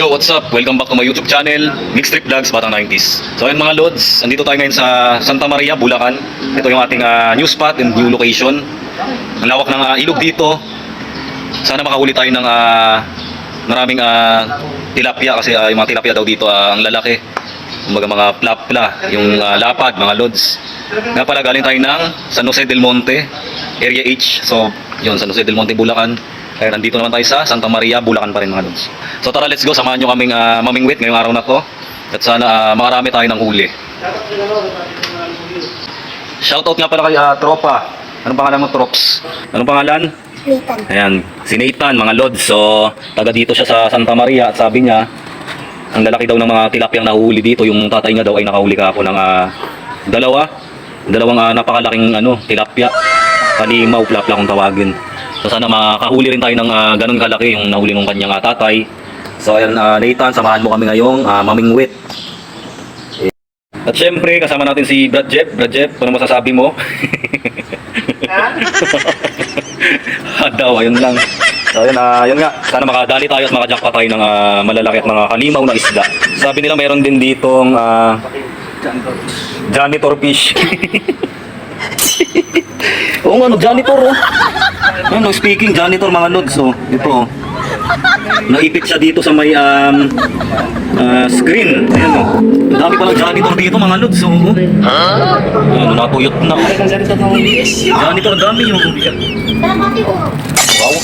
Yo, what's up? Welcome back to my YouTube channel, Mixed Trip Vlogs, Batang 90s. So ayun mga lods, andito tayo ngayon sa Santa Maria, Bulacan. Ito yung ating new spot and new location. Ang lawak ng ilog dito. Sana makahuli tayo ng maraming tilapia kasi yung mga tilapia daw dito ang lalaki. Kumbaga mga plapla, yung lapad, mga lods. Nga pala galing tayo ng San Jose del Monte, Area H. So yun, San Jose del Monte, Bulacan. Kaya nandito naman tayo sa Santa Maria, Bulacan pa rin mga lods. So tara, let's go. Samahan nyo kaming mamingwit ngayong araw na to. At sana makarami tayo ng huli. Shoutout nga pala kay Tropa. Anong pangalan mo, Trops? Anong pangalan? Nathan. Ayan, si Nathan mga lods. So taga dito siya sa Santa Maria. At sabi niya, ang lalaki daw ng mga tilapia ang nahuhuli dito. Yung tatay niya daw ay nakahuli kahapon ng dalawang napakalaking tilapia. Kalimaw, plapla kung tawagin. So sana makahuli rin tayo ng ganun kalaki yung nahuli ng kanyang tatay. So ayan, Nathan, samahan mo kami ngayong mamingwit. At syempre kasama natin si Brad Jeff. Brad Jeff, ano masasabi mo? Daw, ayun lang. So ayun, yun nga, sana makadali tayo at makajackpot tayo ng malalaki at mga kalimaw na isda. Sabi nila meron din ditong janitor fish. Oo nga, janitor oh. Ano, speaking janitor mga lods, oh. Ito oh. Naipit siya dito sa may screen. Ayan oh. Ang dami palang janitor dito mga lods, oh. Ano, natuyot na. Janitor, ang dami yung. Wow.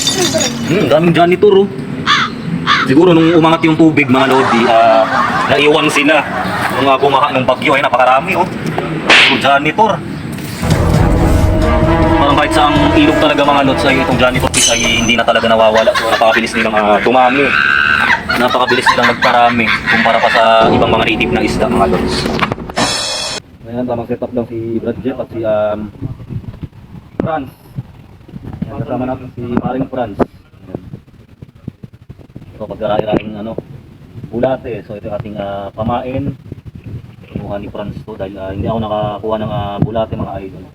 Daming janitor oh. Siguro nung umangat yung tubig mga lodi, naiwan sila. Nung bumaha ng bagyo ay napakarami oh. Janitor. Parang kahit sa ilog talaga mga lods ay itong janitor fish ay hindi na talaga nawawala. So napakabilis nilang tumami. Napakabilis nilang magparami kumpara pa sa ibang mga native na isda mga lods. Ayan, tamang setup lang si Brad Jeff at si Franz. Ayan, kasama natin si Maring Franz. Ayan. So pagkaraing bulate. So ito yung ating pamain. Kinuha ni Franz to dahil hindi ako nakakuha ng bulate mga idol.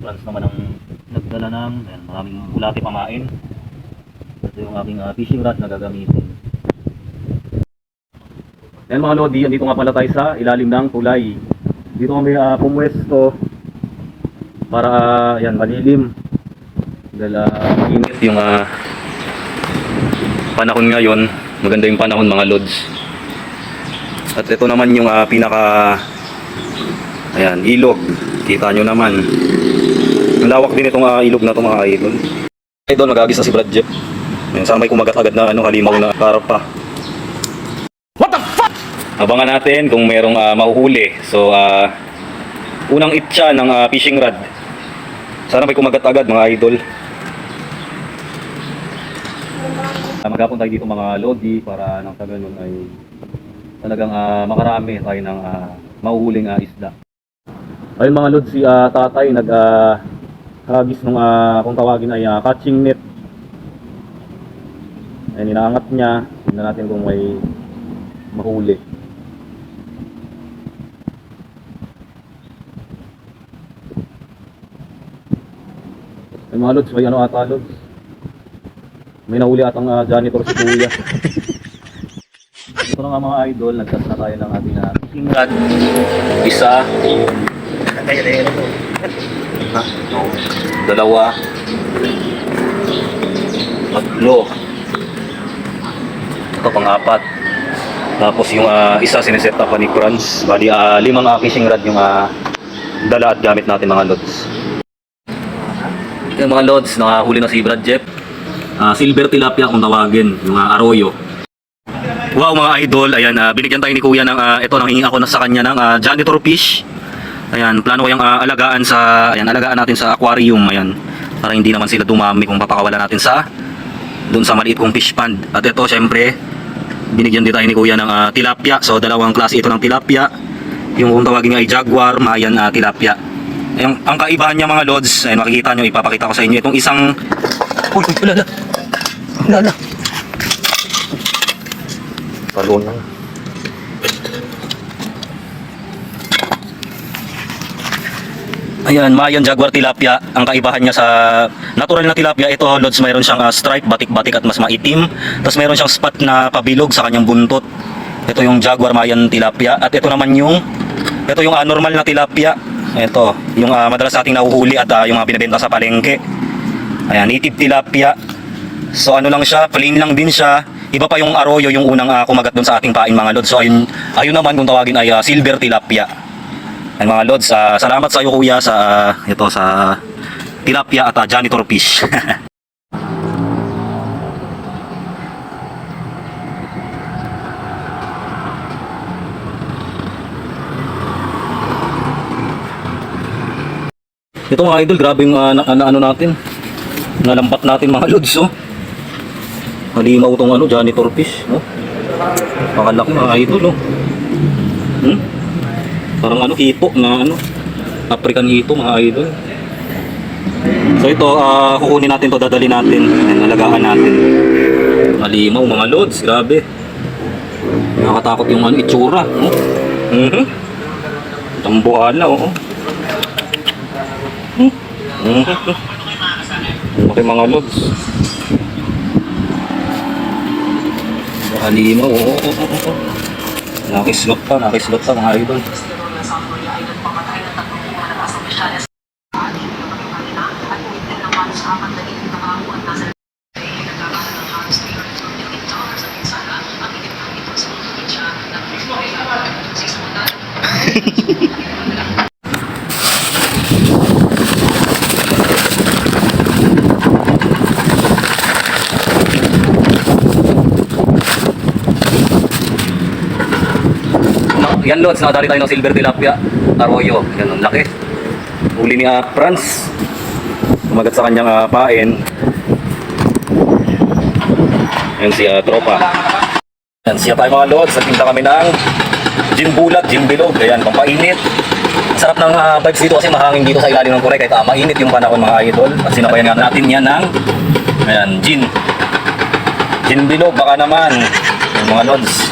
Franz naman ang nagdala ng maraming bulate pamain. Ito yung aking fishing rod na gagamitin. Ayan mga lodi, dito nga pala tayo sa ilalim ng tulay. Dito kami pumwesto para yan, malilim. Dahil mainit yung panahon ngayon. Maganda yung panahon mga lods. At ito naman yung ayan, ilog. Kita nyo naman. Ang lawak din itong ilog na ito mga idol. Idol, mag-agis na si Brad Jeff. Sana may kumagat agad na halimaw na karpa. What the fuck? Abangan natin kung merong mahuhuli. So, unang itcha ng fishing rod. Sana may kumagat agad mga idol. Maghapon tayo dito mga lodi para nang sa ganun ay talagang makarami tayo ng mahuhuling isda. Ayun mga lods, si tatay hagis nung kung tawagin ay catching net. Ayun, inaangat niya. Tingnan natin kung may mahuli. Ayun mga lods, may ata lods. May nahuli atang janitor si kuya. Ito na nga mga idol, nagtas na tayo ng ating fishing rod. Isa. Dalawa. Tatlo. Ito pang-apat. Tapos yung isa sineset up pa ni Franz. Bali 5 fishing rod yung dala at gamit natin mga lods. Yung mga lods, nakahuli na si Brad Jeff. Silver tilapia kung tawagin, yung arroyo. Wow mga idol, ayan, binigyan tayo ni kuya ng ito, nanghingi ako na sa kanya ng janitor fish. Ayan, plano ko yung alagaan natin sa aquarium, ayan. Para hindi naman sila dumami kung papakawala natin doon sa maliit kong fish pond. At ito, syempre, binigyan din tayo ni kuya ng tilapia. So, dalawang klase ito ng tilapia. Yung kung tawagin nga ay jaguar, mayan tilapia. Ayan, ang kaibahan niya mga lods, ayan, makikita nyo, ipapakita ko sa inyo. Itong isang... Uy, lala. Palon lang. Ayan, Mayan Jaguar Tilapia. Ang kaibahan niya sa natural na tilapia, ito lods, mayroon siyang stripe, batik-batik at mas maitim. Tapos mayroon siyang spot na pabilog sa kanyang buntot. Ito yung Jaguar Mayan Tilapia. At ito naman ito yung normal na tilapia. Ito, yung madalas ating nahuhuli at yung mga binibenta sa palengke. Ayan, native tilapia. So ano lang siya, plain lang din siya. Iba pa yung arroyo, yung unang kumagat doon sa ating pain mga lods. So ayun naman kung tawagin ay silver tilapia. Ayan mga lods, salamat sa iyo kuya sa ito sa tilapia at janitor fish. Ito mga idol, grabe yung ano natin. Nalampat natin mga lods, oh. Halimaw tong janitor fish, oh. Pakalaki mga idol, oh. Parang hito na African hito mga idol. So ito, kukunin natin to, dadali natin. Ayan, nalagaan natin. Halimaw mga lods, grabe. Nakakatakot yung itsura, oh. Tambuhala, oh. Okay mga lods. Halimaw, oh. Nakislot pa mga idol. Yan lods, nakadali tayo ng silver tilapia arroyo. Yan ang laki. Uli ni Franz. Kumagat sa kanyang pain. Yan si tropa. Yan siya tayo mga lods. Nagtinda kami ng gin bulat, gin bilog. Ayan, pampainit. Sarap ng vibes dito kasi mahangin dito sa ilalim ng kuray. Kahit mainit yung panahon mga idol. At sinabayan nga natin yan ng gin bilog. Baka naman yung mga lods.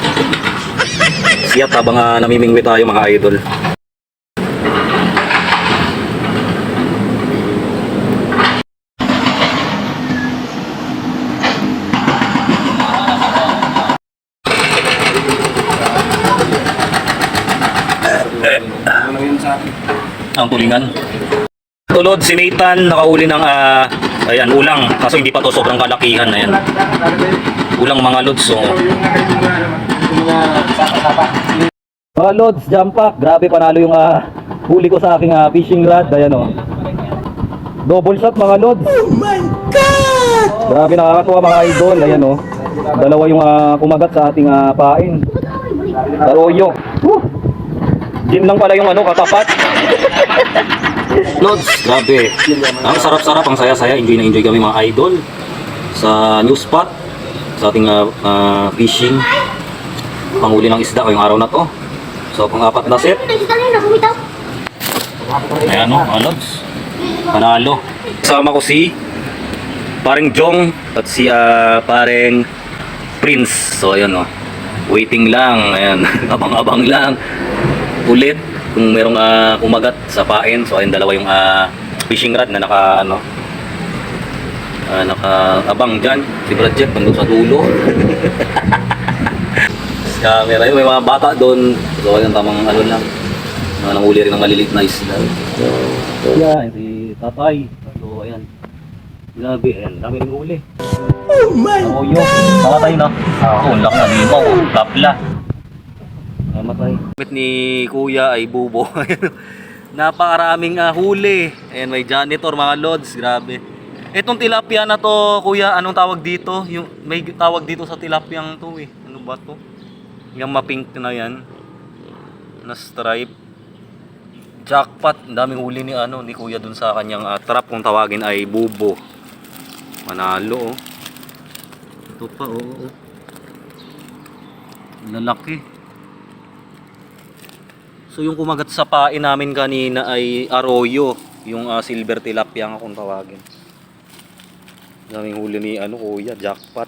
Siyat habang namimingwi tayo mga idol. Ang tulingan. Tulod si Nathan nakahuli ng ayan, ulang. Kaso hindi pa to sobrang kalakihan. Ayan. Ulang mga lods. So. Mga lods, jump pack. Grabe, panalo yung huli ko sa aking fishing rod. Ayan o. Double shot mga lods. Oh my God! Grabe, nakakatuwa mga idol. Ayan o. Dalawa yung kumagat sa ating pain. Taroyo. Gin lang pala yung katapat. Lods, grabe. Ang sarap-sarap, ang saya-saya. Enjoy na enjoy kami mga idol. Sa new spot. Sa ating fishing. Panghuli ng isda ngayong araw na to. So, pang-apat na set. Ayan o, mga lods. Panalo. Kasama ko si Pareng Jong at si Pareng Prince. So, ayan o. Waiting lang. Ayan. Abang-abang lang. Ulit. Kung merong kumagat sa pain. So, ayun, dalawa yung fishing rod na naka-abang dyan. Si Brad Jeff, nandun sa dulo. Camera yun, may mga bata doon. So ayun, tamang lang. Nanguli rin ng maliliit na isda. Yan, si Tatay. So ayan. Grabe, ayan, dami rin huli. Oh my God! Namatay na. Laki na, limaw, kapla. Namatay. Gamit ni Kuya ay bubo. Napakaraming huli. Ayan, may janitor mga lods, grabe. Itong tilapia na to, Kuya, anong tawag dito? May tawag dito sa tilapiyang to eh. Ano ba to? Yung mapink na yan na stripe. Jackpot. Ang daming huli ni Kuya dun sa kanyang trap, kung tawagin ay bubo. Manalo oh. Ito pa oh. Lalaki. So yung kumagat sa pain namin kanina ay arroyo, yung silver tilapia nga kung tawagin. Daming huli ni Kuya, jackpot.